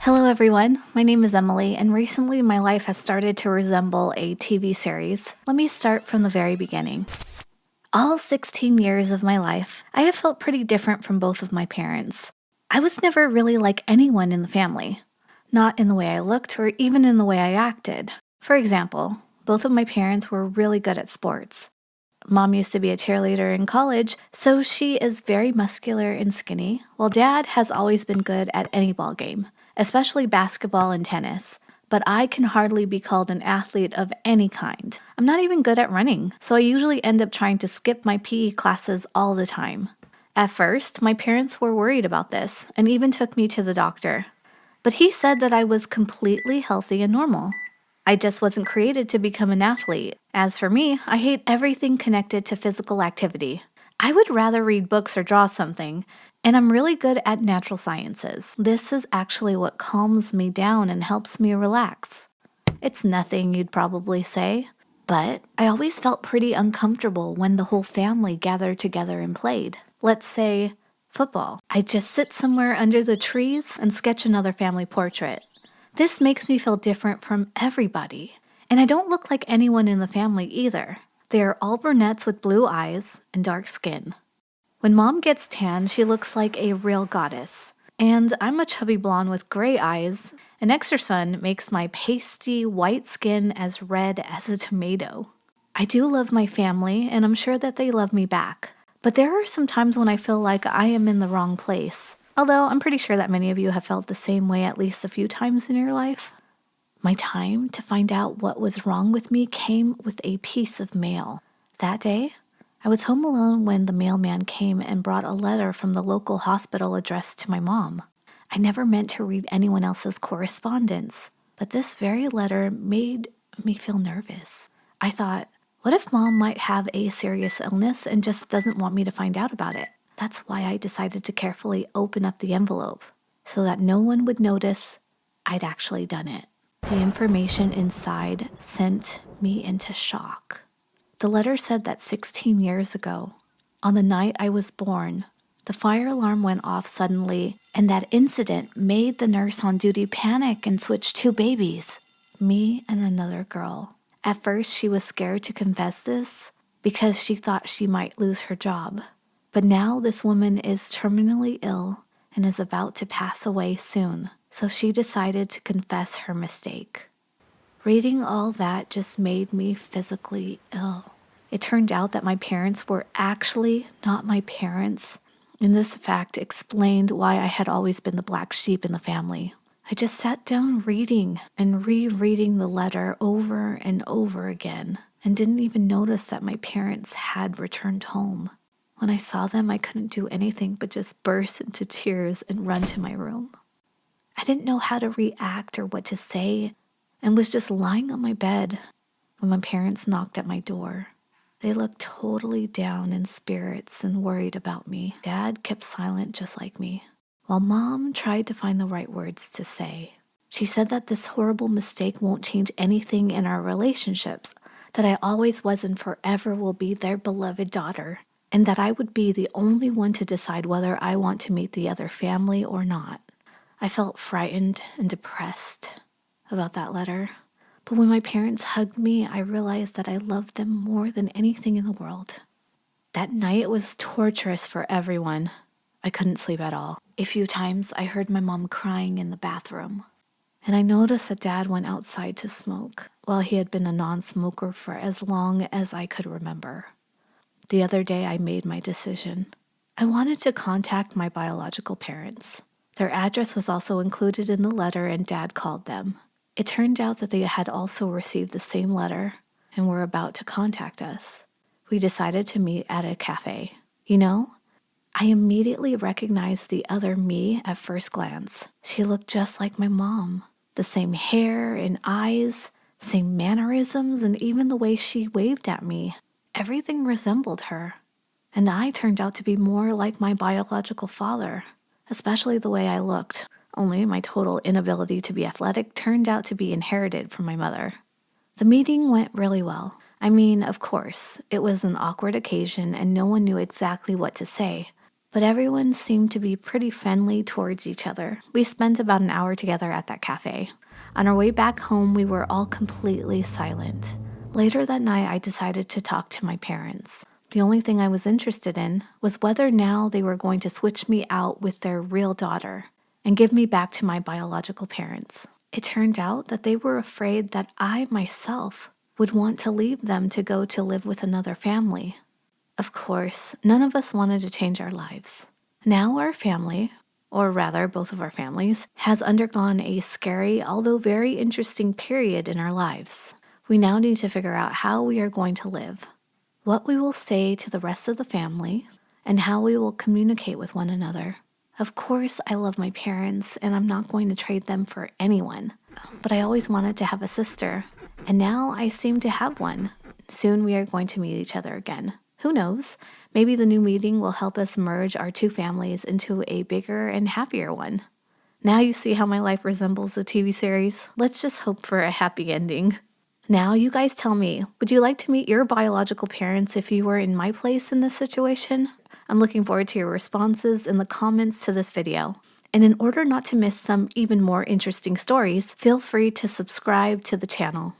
Hello, everyone. My name is Emily, and recently my life has started to resemble a TV series. Let me start from the very beginning. All 16 years of my life, I have felt pretty different from both of my parents. I was never really like anyone in the family, not in the way I looked or even in the way I acted. For example, both of my parents were really good at sports. Mom used to be a cheerleader in college, so she is very muscular and skinny, while Dad has always been good at any ball game, especially basketball and tennis. But I can hardly be called an athlete of any kind. I'm not even good at running, so I usually end up trying to skip my PE classes all the time. At first, my parents were worried about this and even took me to the doctor. But he said that I was completely healthy and normal. I just wasn't created to become an athlete. As for me, I hate everything connected to physical activity. I would rather read books or draw something, and I'm really good at natural sciences. This is actually what calms me down and helps me relax. It's nothing, you'd probably say, but I always felt pretty uncomfortable when the whole family gathered together and played. Let's say, football. I'd just sit somewhere under the trees and sketch another family portrait. This makes me feel different from everybody. And I don't look like anyone in the family either. They are all brunettes with blue eyes and dark skin. When Mom gets tan, she looks like a real goddess. And I'm a chubby blonde with gray eyes. An extra sun makes my pasty white skin as red as a tomato. I do love my family, and I'm sure that they love me back. But there are some times when I feel like I am in the wrong place. Although I'm pretty sure that many of you have felt the same way at least a few times in your life. My time to find out what was wrong with me came with a piece of mail. That day, I was home alone when the mailman came and brought a letter from the local hospital addressed to my mom. I never meant to read anyone else's correspondence, but this very letter made me feel nervous. I thought, what if Mom might have a serious illness and just doesn't want me to find out about it? That's why I decided to carefully open up the envelope, so that no one would notice I'd actually done it. The information inside sent me into shock. The letter said that 16 years ago, on the night I was born, the fire alarm went off suddenly, and that incident made the nurse on duty panic and switch two babies, me and another girl. At first, she was scared to confess this because she thought she might lose her job. But now this woman is terminally ill and is about to pass away soon, so she decided to confess her mistake. Reading all that just made me physically ill. It turned out that my parents were actually not my parents, and this fact explained why I had always been the black sheep in the family. I just sat down reading and rereading the letter over and over again, and didn't even notice that my parents had returned home. When I saw them, I couldn't do anything but just burst into tears and run to my room. I didn't know how to react or what to say, and was just lying on my bed when my parents knocked at my door. They looked totally down in spirits and worried about me. Dad kept silent just like me, while Mom tried to find the right words to say. She said that this horrible mistake won't change anything in our relationships, that I always was and forever will be their beloved daughter, and that I would be the only one to decide whether I want to meet the other family or not. I felt frightened and depressed about that letter. But when my parents hugged me, I realized that I loved them more than anything in the world. That night was torturous for everyone. I couldn't sleep at all. A few times I heard my mom crying in the bathroom. And I noticed that Dad went outside to smoke, while he had been a non-smoker for as long as I could remember. The other day I made my decision. I wanted to contact my biological parents. Their address was also included in the letter, and Dad called them. It turned out that they had also received the same letter and were about to contact us. We decided to meet at a cafe. You know, I immediately recognized the other me at first glance. She looked just like my mom. The same hair and eyes, same mannerisms, and even the way she waved at me. Everything resembled her. And I turned out to be more like my biological father, especially the way I looked. Only my total inability to be athletic turned out to be inherited from my mother. The meeting went really well. I mean, of course, it was an awkward occasion and no one knew exactly what to say. but everyone seemed to be pretty friendly towards each other. We spent about an hour together at that cafe. On our way back home, we were all completely silent. Later that night, I decided to talk to my parents. The only thing I was interested in was whether now they were going to switch me out with their real daughter and give me back to my biological parents. It turned out that they were afraid that I myself would want to leave them to go to live with another family. Of course, none of us wanted to change our lives. Now our family, or rather both of our families, has undergone a scary, although very interesting period in our lives. We now need to figure out how we are going to live, what we will say to the rest of the family, and how we will communicate with one another. Of course, I love my parents, and I'm not going to trade them for anyone, but I always wanted to have a sister, and now I seem to have one. Soon we are going to meet each other again. Who knows? Maybe the new meeting will help us merge our two families into a bigger and happier one. Now you see how my life resembles a TV series. Let's just hope for a happy ending. Now you guys tell me, would you like to meet your biological parents if you were in my place in this situation? I'm looking forward to your responses in the comments to this video. And in order not to miss some even more interesting stories, feel free to subscribe to the channel.